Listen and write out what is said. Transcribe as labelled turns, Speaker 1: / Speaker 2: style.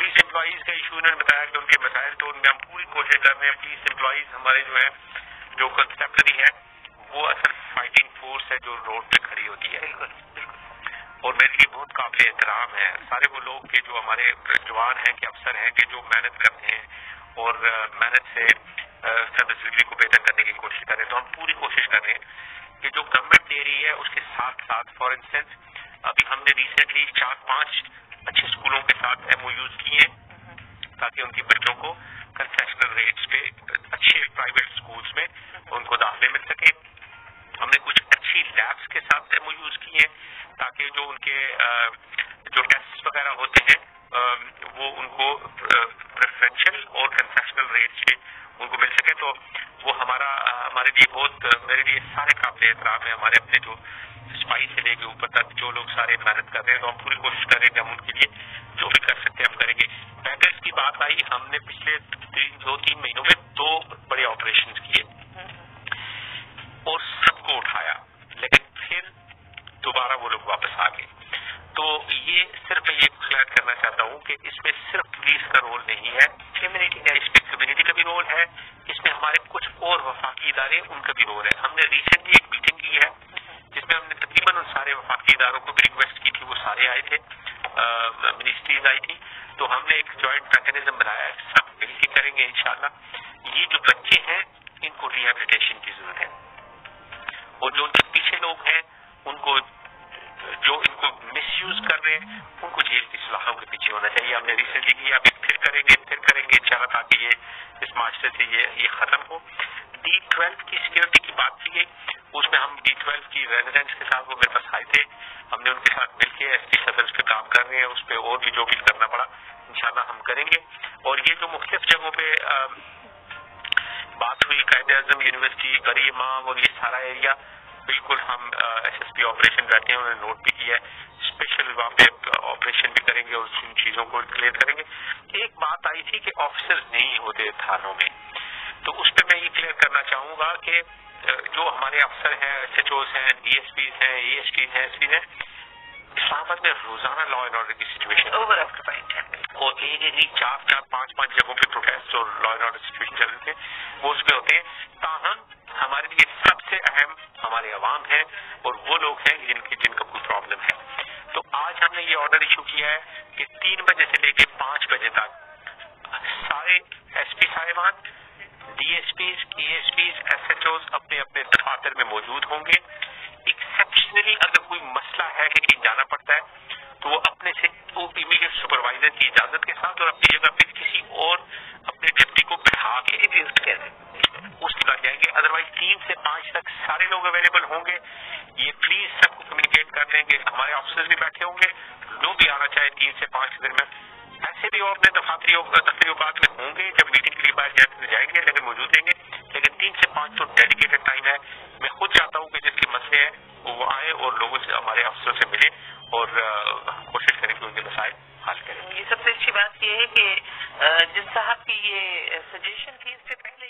Speaker 1: Police employees کا issue انہوں نے بتایا کہ ان کے مسائل، تو ان میں ہم پوری کوشش کر رہے ہیں. پولیس امپلائیز ہمارے جو ہیں جو کنسپٹری ہے وہ اصل فائٹنگ فورس ہے جو روڈ پہ کھڑی ہوتی ہے. اور میرے لیے بہت قابل احترام ہے سارے وہ لوگ کہ جو ہمارے جوان ہیں کہ افسر ہیں کہ جو محنت کرتے ہیں اور محنت سے سروس ڈلیوری کو بہتر کرنے کی کوشش کر رہے ہیں. تو ہم پوری کوشش کر رہے ہیں کہ جو گورنمنٹ دے رہی ہے اس کے ساتھ ساتھ فار انسٹنس ابھی ہم نے ریسنٹلی 4-5 اچھے اسکولوں کے ساتھ ایم او یوز کیے ہیں تاکہ ان کے بچوں کو کنسیشنل ریٹس پہ اچھے پرائیویٹ اسکولس میں ان کو داخلے مل سکے. ہم نے کچھ اچھی لیبس کے ساتھ ایم او یوز کیے ہیں تاکہ جو ان کے جو ٹیسٹ وغیرہ ہوتے ہیں وہ ان کو پریفرینشیل اور کنسیشنل ریٹس پہ ان کو مل سکے. تو وہ ہمارے لیے بہت میرے لیے سارے قابل احترام ہے. ہمارے اپنے جو سپاہی سے لے کے اوپر تک جو لوگ سارے محنت کر رہے ہیں تو ہم پوری کوشش کر رہے ہیں کہ ہم ان کے لیے جو بھی کر سکتے ہیں ہم کریں گے. پیکرز کی بات آئی، ہم نے پچھلے 2-3 مہینوں میں 2 بڑے آپریشن کیے اور سب کو اٹھایا، لیکن پھر دوبارہ وہ لوگ واپس آ گئے. تو یہ صرف میں یہ کلیئر کرنا چاہتا ہوں کہ اس میں صرف پولیس کا رول نہیں ہے، اس میں کمیونٹی کا بھی رول ہے، اس میں ہمارے کچھ اور وفاقی ادارے ان کا بھی رول ہے. ہم نے ریسنٹلی ایک میٹنگ کی ہے جس میں ہم نے تقریباً ان سارے وفاقی اداروں کو بھی ریکویسٹ کی تھی، وہ سارے آئے تھے، منسٹریز آئی تھی. تو ہم نے ایک جوائنٹ میکینزم بنایا ہے، سب مل کے کریں گے انشاءاللہ. یہ جو بچے ہیں ان کو ریہیبلیٹیشن کی ضرورت ہے اور جو ان کے پیچھے لوگ ہیں ان کو جو ان کو مس یوز کر رہے ہیں ان کو جیل کی سلاخوں کے پیچھے ہونا چاہیے. ہم نے ریسنٹلی کیا، ابھی پھر کریں گے انشاءاللہ تاکہ یہ اس معاشرے سے یہ ختم ہو. D12 کی سیکورٹی کی بات کی گئی، اس میں ہم D12 کی ریزیڈنٹس کے ساتھ وہ میرے پاس آئے تھے، ہم نے ان کے ساتھ مل کے ایس پی صدر اس پہ کام کر رہے ہیں، اس پہ اور بھی جو بھی کرنا پڑا انشاءاللہ ہم کریں گے. اور یہ جو مختلف جگہوں پہ بات ہوئی، قائد اعظم یونیورسٹی، گری امام اور یہ سارا ایریا، بالکل ہم ایس ایس پی آپریشن بیٹھے ہیں، انہوں نے نوٹ بھی کیا ہے، اسپیشل وہاں پہ آپریشن بھی کریں گے اور ان چیزوں کو کلیئر کریں گے. ایک بات آئی تھی کہ آفیسرز نہیں ہوتے تھانوں میں، تو اس پہ میں یہ کلیئر کرنا چاہوں گا کہ جو ہمارے افسر ہیں، ایس ایچ اوز ہیں، ڈی ایس پیز ہیں، اے ایس پیز ہیں، ایس پیز ہیں، اسلام آباد میں روزانہ لا اینڈ آرڈر کی سچویشن اور 4-5 جگہوں پہ پروٹیسٹ اور لا اینڈ آرڈر سچویشن چل رہے تھے، وہ اس پہ ہوتے ہیں. تاہم ہمارے لیے سب سے اہم ہمارے عوام ہیں اور وہ لوگ ہیں جن کا کوئی پرابلم ہے. تو آج ہم نے یہ آرڈر ایشو کیا ہے کہ 3 بجے سے لے کے 5 بجے تک سارے ایس پی صاحبان، D S Ps, A S Ps, S H Os اپنے اپنے دفاتر میں موجود ہوں گے. ایکسیپشنلی اگر کوئی مسئلہ ہے کہ کہیں جانا پڑتا ہے تو وہ اپنے سے امیڈیٹ سپروائزر کی اجازت کے ساتھ اور اپنی جگہ پہ کسی اور اپنے ڈپٹی کو بٹھا کے اس کے بعد جائیں گے. ادروائز 3 سے 5 تک سارے لوگ اویلیبل ہوں گے. یہ پلیز سب کو کمیونیکیٹ کر دیں گے، ہمارے آفیسرز بھی بیٹھے ہوں گے، جو بھی آنا چاہے 3 سے 5 کے درمیان. ایسے بھی اور اپنے دفاتری اوقات میں ہوں گے، جب میٹنگ کے لیے باہر جائیں گے لیکن موجود رہیں گے. لیکن 3 سے 5 تو ڈیڈیکیٹڈ ٹائم ہے. میں خود چاہتا ہوں کہ جس کے مسئلے ہیں وہ آئے اور لوگوں سے، ہمارے افسروں سے ملے اور کوشش کریں کہ ان کے مسائل حل کریں.
Speaker 2: یہ سب سے اچھی بات یہ ہے کہ جن صاحب کی یہ سجیشن تھی اس سے پہلے